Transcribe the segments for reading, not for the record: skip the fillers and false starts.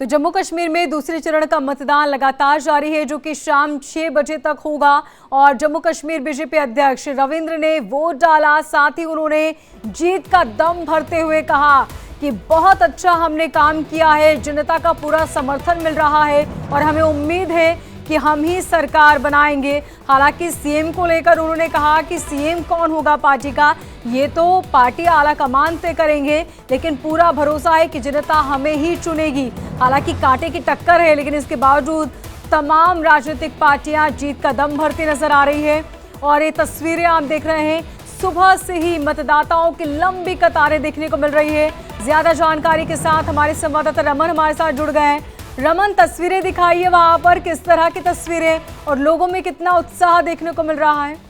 तो जम्मू कश्मीर में दूसरे चरण का मतदान लगातार जारी है, जो कि शाम 6 बजे तक होगा। और जम्मू कश्मीर बीजेपी अध्यक्ष रविंद्र ने वोट डाला। साथ ही उन्होंने जीत का दम भरते हुए कहा कि बहुत अच्छा हमने काम किया है, जनता का पूरा समर्थन मिल रहा है और हमें उम्मीद है कि हम ही सरकार बनाएंगे। हालांकि सीएम को लेकर उन्होंने कहा कि सीएम कौन होगा पार्टी का, ये तो पार्टी आला कमान तय करेंगे, लेकिन पूरा भरोसा है कि जनता हमें ही चुनेगी। हालांकि कांटे की टक्कर है, लेकिन इसके बावजूद तमाम राजनीतिक पार्टियां जीत का दम भरती नजर आ रही है। और ये तस्वीरें आप देख रहे हैं, सुबह से ही मतदाताओं की लंबी कतारें देखने को मिल रही है। ज्यादा जानकारी के साथ हमारे संवाददाता रमन हमारे साथ जुड़ गए हैं। रमन, तस्वीरें दिखाइए, वहां पर किस तरह की तस्वीरें और लोगों में कितना उत्साह देखने को मिल रहा है?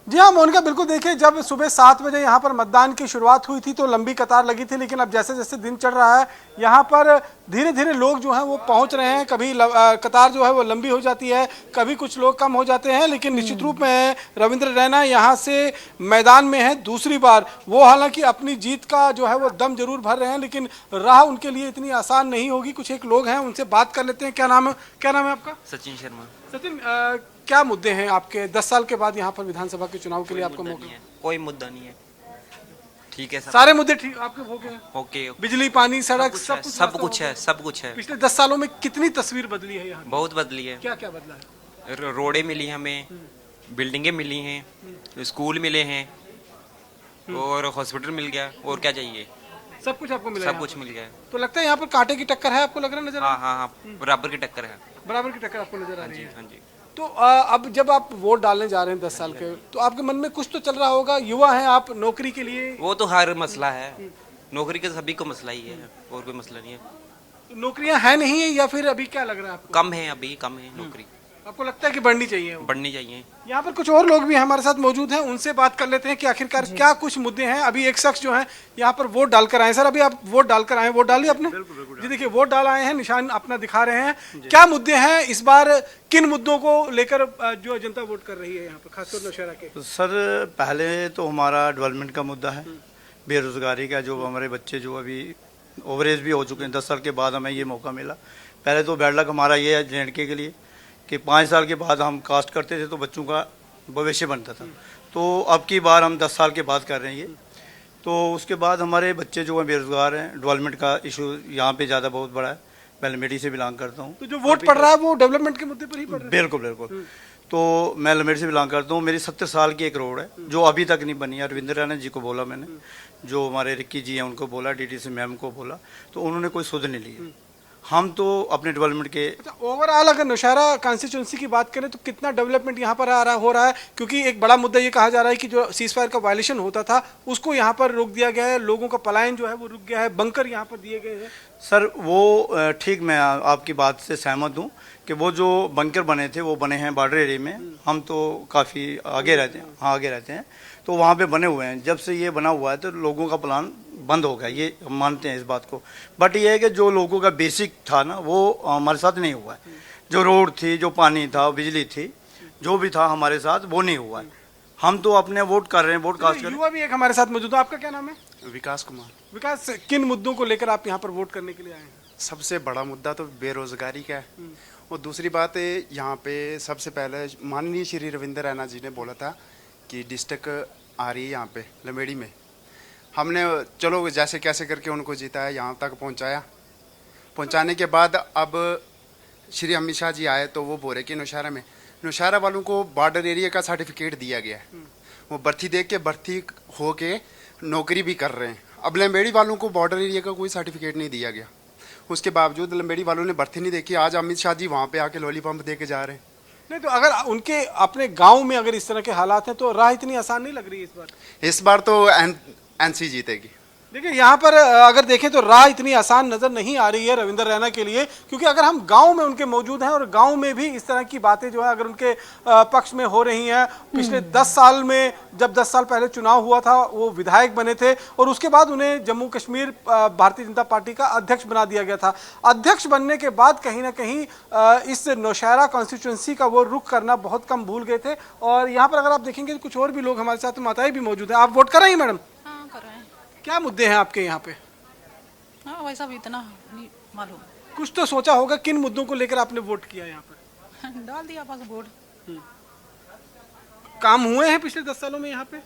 जी हाँ मोनिका, बिल्कुल। देखिए, जब सुबह 7 बजे यहाँ पर मतदान की शुरुआत हुई थी तो लंबी कतार लगी थी, लेकिन अब जैसे जैसे दिन चढ़ रहा है यहाँ पर धीरे धीरे लोग जो हैं वो पहुँच रहे हैं। कभी कतार जो है वो लंबी हो जाती है, कभी कुछ लोग कम हो जाते हैं, लेकिन निश्चित रूप में रविंद्र रैना यहाँ से मैदान में है दूसरी बार। वो हालांकि अपनी जीत का जो है वो दम जरूर भर रहे हैं, लेकिन राह उनके लिए इतनी आसान नहीं होगी। कुछ एक लोग हैं, उनसे बात कर लेते हैं। क्या नाम है आपका? सचिन शर्मा। सचिन, क्या मुद्दे हैं आपके 10 साल के बाद यहाँ पर विधानसभा के चुनाव के लिए आपको मौका? कोई मुद्दा नहीं है, ठीक है। सारे मुद्दे ठीक आपके हो गए? ओके। बिजली, पानी, सड़क, सब कुछ है, सब कुछ है। पिछले 10 सालों में कितनी तस्वीर बदली है यहाँ? बहुत बदली है। क्या क्या बदला है? रोडें मिली हमें, बिल्डिंगें मिली हैं, स्कूल मिले हैं और हॉस्पिटल मिल गया। और क्या चाहिए? सब कुछ आपको मिला? सब कुछ मिल गया। तो लगता है यहाँ पर कांटे की टक्कर है, आपको लग रहा है? नजर हाँ हाँ हाँ, बराबर की टक्कर है। बराबर की टक्कर आपको नजर आ रही है? हाँ जी। तो अब जब आप वोट डालने जा रहे हैं 10 साल के, तो आपके मन में कुछ तो चल रहा होगा। युवा हैं आप, नौकरी के लिए। वो तो हर मसला है, नौकरी के सभी को मसला ही है, और कोई मसला नहीं है। तो नौकरियां हैं नहीं है, या फिर अभी क्या लग रहा है आपको? कम है, अभी कम है नौकरी। आपको लगता है कि बढ़नी चाहिए? बढ़नी चाहिए। यहाँ पर कुछ और लोग भी हमारे साथ मौजूद हैं, उनसे बात कर लेते हैं कि आखिरकार क्या कुछ मुद्दे हैं। अभी एक शख्स जो है यहाँ पर वोट डालकर आए। सर, अभी आप वोट डालकर आए, वोट डालिए आपने? जी देखिए, वोट डाल आए हैं, निशान अपना दिखा रहे हैं। क्या मुद्दे हैं इस बार, किन मुद्दों को लेकर जो जनता वोट कर रही है यहाँ पर, खासतौर नौशहरा के? सर, पहले तो हमारा डेवलपमेंट का मुद्दा है, बेरोजगारी का। जो हमारे बच्चे जो अभी ओवरेज भी हो चुके हैं, 10 साल के बाद हमें ये मौका मिला। पहले तो बैड लक हमारा ये है JNK के लिए कि 5 साल के बाद हम कास्ट करते थे तो बच्चों का भविष्य बनता था। तो अब की बार हम 10 साल के बाद कर रहे हैं ये। तो उसके बाद हमारे बच्चे जो हैं बेरोजगार हैं, डेवलपमेंट का इशू यहाँ पे ज़्यादा बहुत बड़ा है। मैं लमेटी से बिलोंग करता हूँ। तो जो वोट पड़ रहा है वो डेवलपमेंट के मुद्दे पर ही पड़ रहा है? बिल्कुल बिल्कुल। तो मैं लमेटी से बिलोंग करता हूँ। मेरी 70 साल की एक रोड है जो अभी तक नहीं बनी है। रविंद्र रैना जी को बोला मैंने, जो हमारे रिक्की जी हैं उनको बोला, DTC मैम को बोला, तो उन्होंने कोई सुध नहीं ली। हम तो अपने डेवलपमेंट के ओवरऑल अगर नौशहरा कॉन्स्टिट्यूंसी की बात करें तो कितना डेवलपमेंट यहाँ पर हो रहा है? क्योंकि एक बड़ा मुद्दा ये कहा जा रहा है कि जो सीजफायर का वायलेशन होता था उसको यहाँ पर रोक दिया गया है, लोगों का पलायन जो है वो रुक गया है, बंकर यहाँ पर दिए गए हैं। सर, वो ठीक, मैं आपकी बात से सहमत हूँ कि वो जो बंकर बने थे वो बने हैं बॉर्डर एरिया में। हम तो काफ़ी आगे रहते हैं, हाँ आगे रहते हैं, तो वहाँ पे बने हुए हैं। जब से ये बना हुआ है तो लोगों का प्लान बंद हो गया, ये हम मानते हैं इस बात को। बट ये है कि जो लोगों का बेसिक था ना वो हमारे साथ नहीं हुआ है। जो रोड थी, जो पानी था, बिजली थी, जो भी था हमारे साथ वो नहीं हुआ है। हम तो अपने वोट कर रहे हैं, वोट कास्ट कर रहे हैं। युवा भी एक हमारे साथ मौजूद है। आपका क्या नाम है? विकास कुमार। विकास, किन मुद्दों को लेकर आप यहाँ पर वोट करने के लिए आए हैं? सबसे बड़ा मुद्दा तो बेरोजगारी का है, और दूसरी बात है यहाँ पे सबसे पहले माननीय श्री रविंद्र रैना जी ने बोला था कि डिस्ट्रिक्ट आ रही है यहाँ पे लमेड़ी में। हमने चलो जैसे कैसे करके उनको जिताया, यहाँ तक पहुँचाने के बाद अब श्री अमित शाह जी आए तो वो बोले कि नौशहरा वालों को बॉर्डर एरिया का सर्टिफिकेट दिया गया है। वो भर्ती देख के भर्ती हो के नौकरी भी कर रहे हैं। अब लंबेड़ी वालों को बॉर्डर एरिया का कोई सर्टिफिकेट नहीं दिया गया, उसके बावजूद लंबेड़ी वालों ने भर्ती नहीं देखी। आज अमित शाह जी वहाँ पे आके लॉलीपॉप दे के जा रहे हैं। नहीं तो अगर उनके अपने गांव में अगर इस तरह के हालात हैं तो राह इतनी आसान नहीं लग रही है इस बार? इस बार तो NC जीतेगी। देखिए, यहाँ पर अगर देखें तो राह इतनी आसान नजर नहीं आ रही है रविंद्र रैना के लिए, क्योंकि अगर हम गांव में उनके मौजूद हैं और गांव में भी इस तरह की बातें जो है अगर उनके पक्ष में हो रही हैं। पिछले 10 साल में, जब 10 साल पहले चुनाव हुआ था, वो विधायक बने थे और उसके बाद उन्हें जम्मू कश्मीर भारतीय जनता पार्टी का अध्यक्ष बना दिया गया था। अध्यक्ष बनने के बाद कहीं ना कहीं इस नौशहरा कॉन्स्टिट्यूंसी का वो रुख करना बहुत कम भूल गए थे। और यहाँ पर अगर आप देखेंगे कुछ और भी लोग हमारे साथ, माताएं भी मौजूद हैं। आप वोट कर रही हैं मैडम? हाँ, कर रहे हैं। क्या मुद्दे हैं आपके यहाँ पे? हाँ, भाई साहब इतना नहीं मालूम। कुछ तो सोचा होगा, किन मुद्दों को लेकर आपने वोट किया यहाँ पर? डाल दिया बस वोट। काम हुए हैं पिछले 10 सालों में यहाँ पे?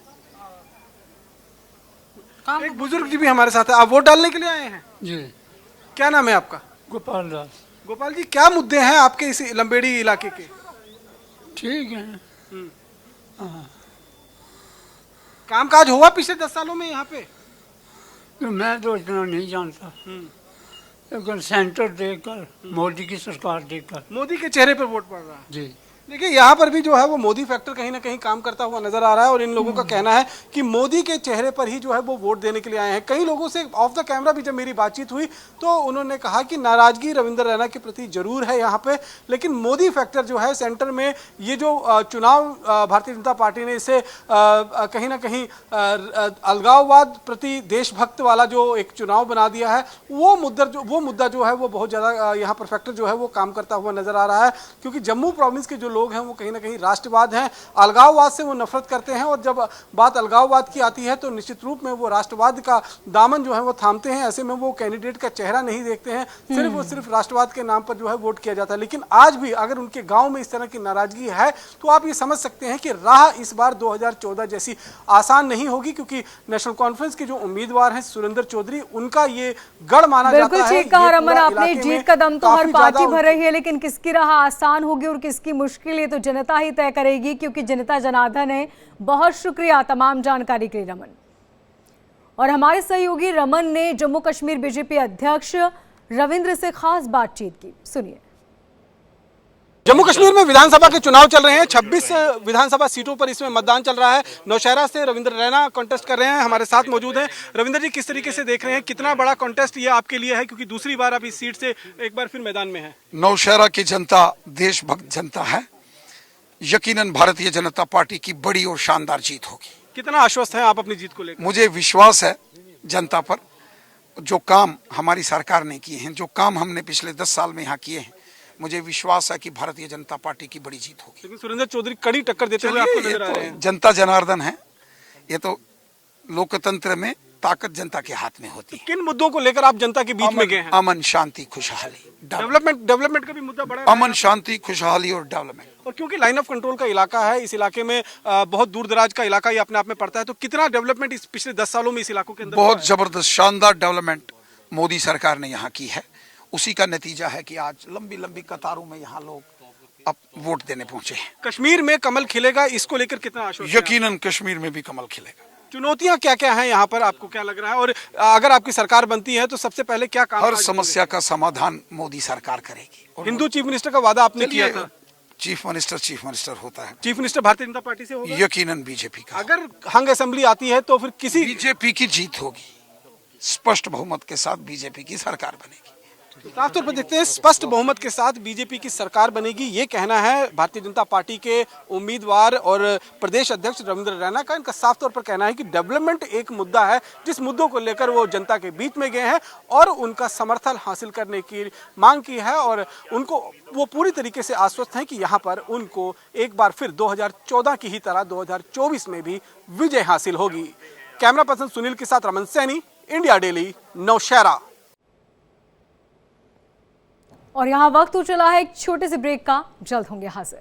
काम एक बुजुर्ग जी भी हमारे साथ है, आप वोट डालने के लिए आए हैं? जी, क्या नाम है आपका? गोपाल दास। गोपाल जी, क्या मुद्दे हैं आपके इस लंबेड़ी इलाके के? ठीक है। कामकाज हुआ पिछले 10 सालों में यहाँ पे? तो मैं तो इतना नहीं जानता, लेकिन सेंटर देखकर, मोदी की सरकार देखकर। मोदी के चेहरे पर वोट पड़ रहा है। जी, देखिए यहाँ पर भी जो है वो मोदी फैक्टर कहीं ना कहीं काम करता हुआ नजर आ रहा है और इन लोगों का कहना है कि मोदी के चेहरे पर ही जो है वो वोट देने के लिए आए हैं। कई लोगों से ऑफ द कैमरा भी जब मेरी बातचीत हुई तो उन्होंने कहा कि नाराजगी रविंद्र रैना के प्रति जरूर है यहाँ पे, लेकिन मोदी फैक्टर जो है सेंटर में, ये जो चुनाव भारतीय जनता पार्टी ने इसे कहीं ना कहीं अलगाववाद प्रति देशभक्त वाला जो एक चुनाव बना दिया है, वो मुद्दा जो है वो बहुत ज़्यादा यहाँ पर फैक्टर जो है वो काम करता हुआ नजर आ रहा है। क्योंकि जम्मू प्रोविंस के जो लोग हैं वो कहीं ना कहीं राष्ट्रवाद हैं, अलगाववाद से वो नफरत करते हैं और जब बात अलगाववाद की आती है तो निश्चित रूप में वो राष्ट्रवाद का दामन जो है वो थामते हैं। ऐसे में वो कैंडिडेट का चेहरा नहीं देखते हैं, सिर्फ और सिर्फ राष्ट्रवाद के नाम पर जो है वोट किया जाता है। लेकिन आज भी अगर उनके गांव में इस तरह की नाराजगी है तो आप ये समझ सकते हैं कि राह इस बार 2014 जैसी आसान नहीं होगी, क्योंकि नेशनल कॉन्फ्रेंस के जो उम्मीदवार हैं सुरेंद्र चौधरी, उनका ये गढ़ माना जाता है। बिल्कुल ठीक कहा रमन आपने, जीत का दम तो हर पार्टी भर रही है, लेकिन किसकी राह आसान होगी और किसकी मुश्किल, ये तो जनता ही तय करेगी, क्योंकि जनता जनार्दन है। बहुत शुक्रिया तमाम जानकारी के लिए रमन। और हमारे सहयोगी रमन ने जम्मू कश्मीर बीजेपी अध्यक्ष रविंद्र से खास बातचीत की, सुनिए। जम्मू कश्मीर में विधानसभा के चुनाव चल रहे हैं, 26 विधानसभा सीटों पर इसमें मतदान चल रहा है। नौशहरा से रविंद्र रैना कॉन्टेस्ट कर रहे हैं, हमारे साथ मौजूद हैं। रविंद्र जी, किस तरीके से देख रहे हैं, कितना बड़ा कॉन्टेस्ट ये आपके लिए है, क्योंकि दूसरी बार आप इस सीट से एक बार फिर मैदान में हैं? नौशहरा की जनता देशभक्त जनता है, यकीनन भारतीय जनता पार्टी की बड़ी और शानदार जीत होगी। कितना आश्वस्त हैं आप अपनी जीत को लेकर? मुझे विश्वास है जनता पर। जो काम हमारी सरकार ने किए हैं, जो काम हमने पिछले 10 साल में यहाँ किए हैं, मुझे विश्वास है कि भारतीय जनता पार्टी की बड़ी जीत होगी। लेकिन सुरेंद्र चौधरी कड़ी टक्कर देते हुए आपको नजर आ रहे हैं। जनता जनार्दन है, ये तो लोकतंत्र में ताकत जनता के हाथ में होती है। किन मुद्दों को लेकर आप जनता के बीच में गए हैं? अमन, शांति, खुशहाली, डेवलपमेंट का भी मुद्दा बड़ा है। अमन, शांति, खुशहाली और डेवलपमेंट। और क्योंकि लाइन ऑफ कंट्रोल का इलाका है, इस इलाके में बहुत दूर दराज का इलाका ये अपने आप में पड़ता है, तो कितना डेवलपमेंट इस पिछले 10 सालों में इस इलाकों के अंदर? बहुत जबरदस्त शानदार डेवलपमेंट मोदी सरकार ने यहाँ की है। उसी का नतीजा है कि आज लंबी लंबी कतारों में यहाँ लोग अब वोट देने पहुंचे हैं। कश्मीर में कमल खिलेगा, इसको लेकर कितना आश्वस्त हैं? यकीनन कश्मीर में भी कमल खिलेगा। चुनौतियां क्या क्या हैं यहाँ पर, आपको क्या लग रहा है? और अगर आपकी सरकार बनती है तो सबसे पहले क्या काम? हर समस्या का समाधान मोदी सरकार करेगी। हिंदू चीफ मिनिस्टर का वादा आपने किया था। चीफ मिनिस्टर होता है। Chief minister Bharatiya Janata party से होगा? यकीनन बीजेपी का। अगर हंग असेंबली आती है तो फिर किसी बीजेपी की जीत होगी, स्पष्ट बहुमत के साथ बीजेपी की सरकार बनेगी। साफ तौर पर देखते हैं, स्पष्ट बहुमत के साथ बीजेपी की सरकार बनेगी, ये कहना है भारतीय जनता पार्टी के उम्मीदवार और प्रदेश अध्यक्ष रविंद्र रैना का। इनका साफ तौर पर कहना है कि डेवलपमेंट एक मुद्दा है, जिस मुद्दों को लेकर वो जनता के बीच में गए हैं और उनका समर्थन हासिल करने की मांग की है। और उनको वो पूरी तरीके से आश्वस्त हैं कि यहाँ पर उनको एक बार फिर 2014 की ही तरह 2024 में भी विजय हासिल होगी। कैमरा पर्सन सुनील के साथ रमन सैनी, इंडिया डेली, नौशहरा। और यहाँ वक्त हो चला है एक छोटे से ब्रेक का, जल्द होंगे हाजिर।